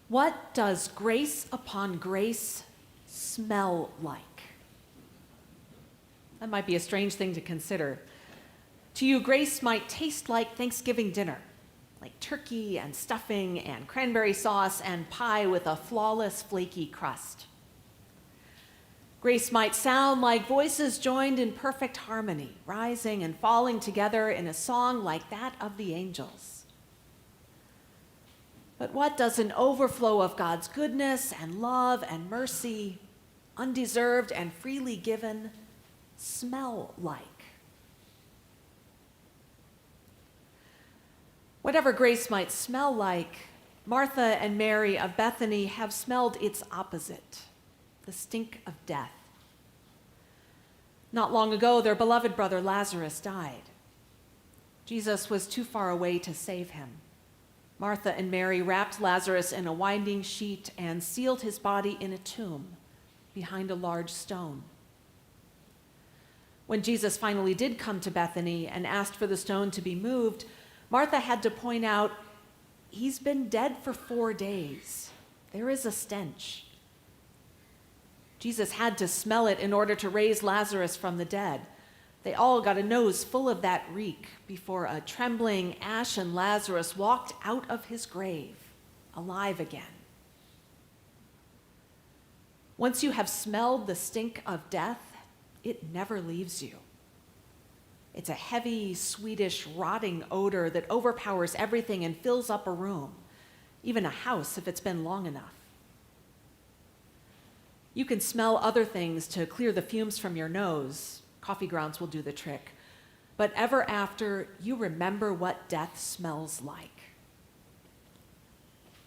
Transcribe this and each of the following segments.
What does grace upon grace smell like? That might be a strange thing to consider. To you, grace might taste like Thanksgiving dinner, like turkey and stuffing and cranberry sauce and pie with a flawless, flaky crust. Grace might sound like voices joined in perfect harmony, rising and falling together in a song like that of the angels. But what does an overflow of God's goodness and love and mercy, undeserved and freely given, smell like? Whatever grace might smell like, Martha and Mary of Bethany have smelled its opposite, the stink of death. Not long ago, their beloved brother Lazarus died. Jesus was too far away to save him. Martha and Mary wrapped Lazarus in a winding sheet and sealed his body in a tomb behind a large stone. When Jesus finally did come to Bethany and asked for the stone to be moved, Martha had to point out, he's been dead for 4 days. There is a stench. Jesus had to smell it in order to raise Lazarus from the dead. They all got a nose full of that reek before a trembling, ashen Lazarus walked out of his grave, alive again. Once you have smelled the stink of death, it never leaves you. It's a heavy, sweetish, rotting odor that overpowers everything and fills up a room, even a house if it's been long enough. You can smell other things to clear the fumes from your nose. Coffee grounds will do the trick. But ever after, you remember what death smells like.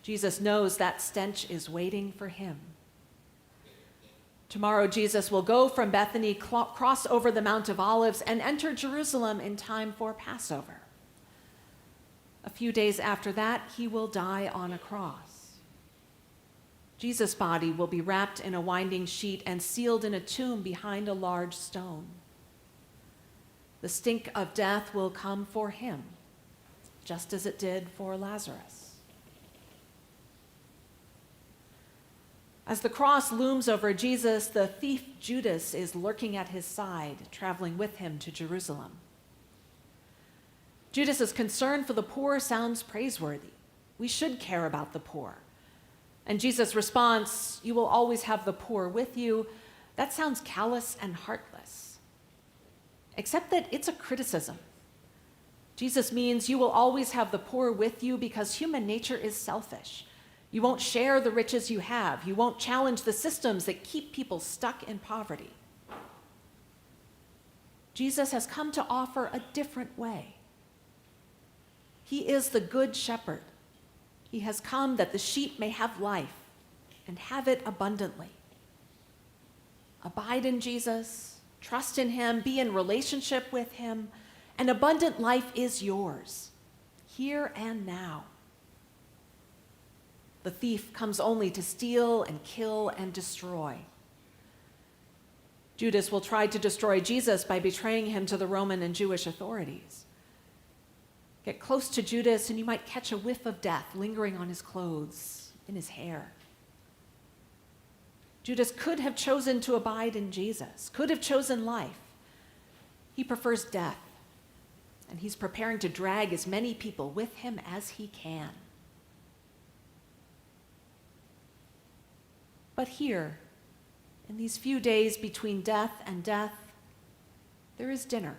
Jesus knows that stench is waiting for him. Tomorrow, Jesus will go from Bethany, cross over the Mount of Olives, and enter Jerusalem in time for Passover. A few days after that, he will die on a cross. Jesus' body will be wrapped in a winding sheet and sealed in a tomb behind a large stone. The stink of death will come for him, just as it did for Lazarus. As the cross looms over Jesus, the thief Judas is lurking at his side, traveling with him to Jerusalem. Judas's concern for the poor sounds praiseworthy. We should care about the poor. And Jesus' response, "You will always have the poor with you," that sounds callous and heartless. Except that it's a criticism. Jesus means you will always have the poor with you because human nature is selfish. You won't share the riches you have. You won't challenge the systems that keep people stuck in poverty. Jesus has come to offer a different way. He is the good shepherd. He has come that the sheep may have life and have it abundantly. Abide in Jesus, trust in him, be in relationship with him, and abundant life is yours, here and now. The thief comes only to steal and kill and destroy. Judas will try to destroy Jesus by betraying him to the Roman and Jewish authorities. Get close to Judas and you might catch a whiff of death lingering on his clothes, in his hair. Judas could have chosen to abide in Jesus, could have chosen life. He prefers death, and he's preparing to drag as many people with him as he can. But here, in these few days between death and death, there is dinner.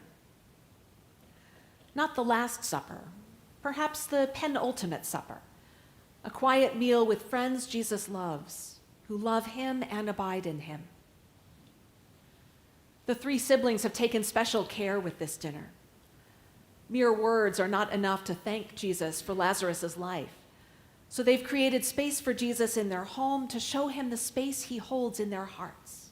Not the Last Supper, perhaps the penultimate supper, a quiet meal with friends Jesus loves, who love him and abide in him. The 3 siblings have taken special care with this dinner. Mere words are not enough to thank Jesus for Lazarus' life, so they've created space for Jesus in their home to show him the space he holds in their hearts.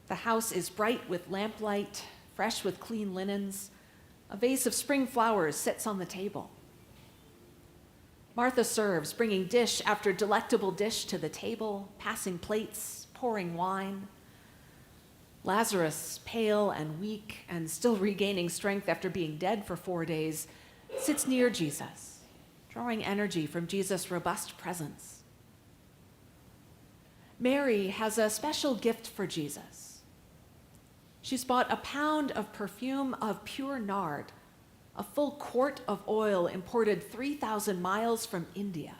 The house is bright with lamplight, fresh with clean linens. A vase of spring flowers sits on the table. Martha serves, bringing dish after delectable dish to the table, passing plates, pouring wine. Lazarus, pale and weak and still regaining strength after being dead for 4 days, sits near Jesus, drawing energy from Jesus' robust presence. Mary has a special gift for Jesus. She's bought a pound of perfume of pure nard, a full quart of oil imported 3,000 miles from India.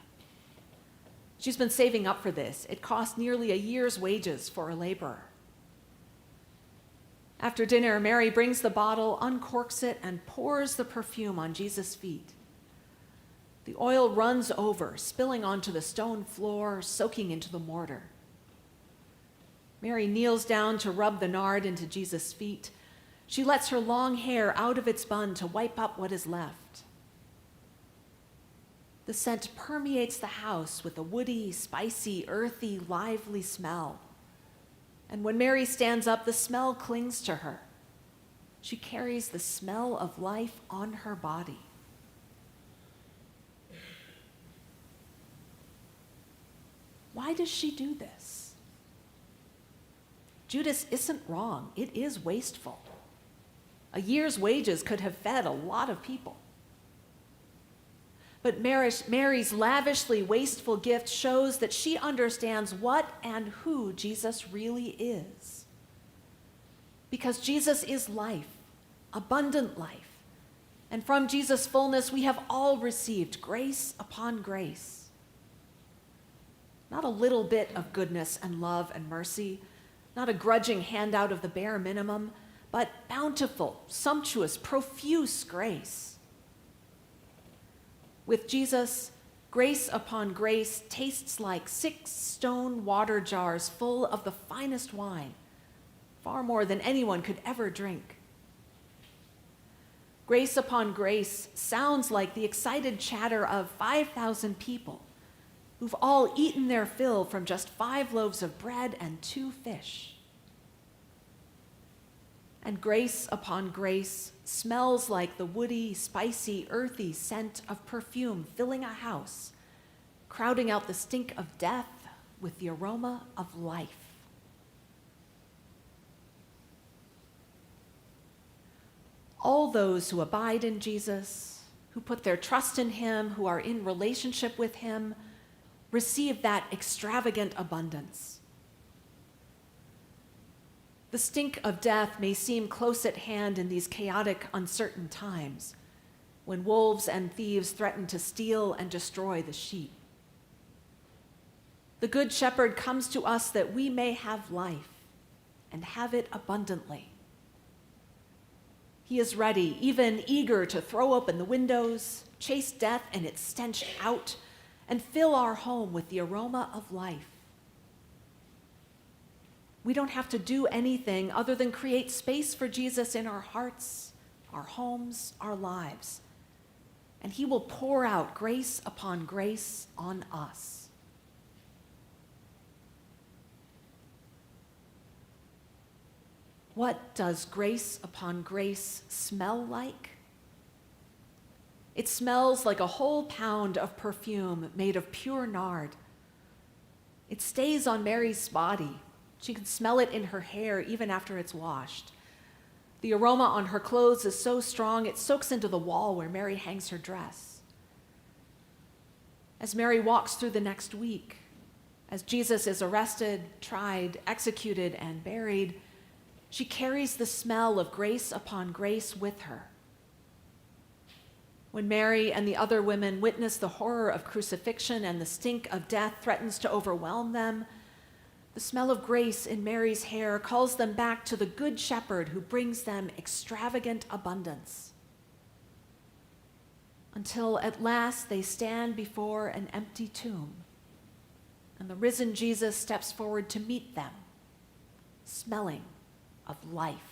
She's been saving up for this. It cost nearly a year's wages for a laborer. After dinner, Mary brings the bottle, uncorks it, and pours the perfume on Jesus' feet. The oil runs over, spilling onto the stone floor, soaking into the mortar. Mary kneels down to rub the nard into Jesus' feet. She lets her long hair out of its bun to wipe up what is left. The scent permeates the house with a woody, spicy, earthy, lively smell. And when Mary stands up, the smell clings to her. She carries the smell of life on her body. Why does she do this? Judas isn't wrong. It is wasteful. A year's wages could have fed a lot of people. But Mary's lavishly wasteful gift shows that she understands what and who Jesus really is. Because Jesus is life, abundant life. And from Jesus' fullness, we have all received grace upon grace. Not a little bit of goodness and love and mercy, not a grudging handout of the bare minimum, but bountiful, sumptuous, profuse grace. With Jesus, grace upon grace tastes like 6 stone water jars full of the finest wine, far more than anyone could ever drink. Grace upon grace sounds like the excited chatter of 5,000 people who've all eaten their fill from just 5 loaves of bread and 2 fish. And grace upon grace smells like the woody, spicy, earthy scent of perfume filling a house, crowding out the stink of death with the aroma of life. All those who abide in Jesus, who put their trust in him, who are in relationship with him, receive that extravagant abundance. The stink of death may seem close at hand in these chaotic, uncertain times, when wolves and thieves threaten to steal and destroy the sheep. The Good Shepherd comes to us that we may have life and have it abundantly. He is ready, even eager to throw open the windows, chase death and its stench out, and fill our home with the aroma of life. We don't have to do anything other than create space for Jesus in our hearts, our homes, our lives. And he will pour out grace upon grace on us. What does grace upon grace smell like? It smells like a whole pound of perfume made of pure nard. It stays on Mary's body. She can smell it in her hair even after it's washed. The aroma on her clothes is so strong it soaks into the wall where Mary hangs her dress. As Mary walks through the next week, as Jesus is arrested, tried, executed, and buried, she carries the smell of grace upon grace with her. When Mary and the other women witness the horror of crucifixion and the stink of death threatens to overwhelm them, the smell of grace in Mary's hair calls them back to the Good Shepherd who brings them extravagant abundance. Until at last they stand before an empty tomb, and the risen Jesus steps forward to meet them, smelling of life.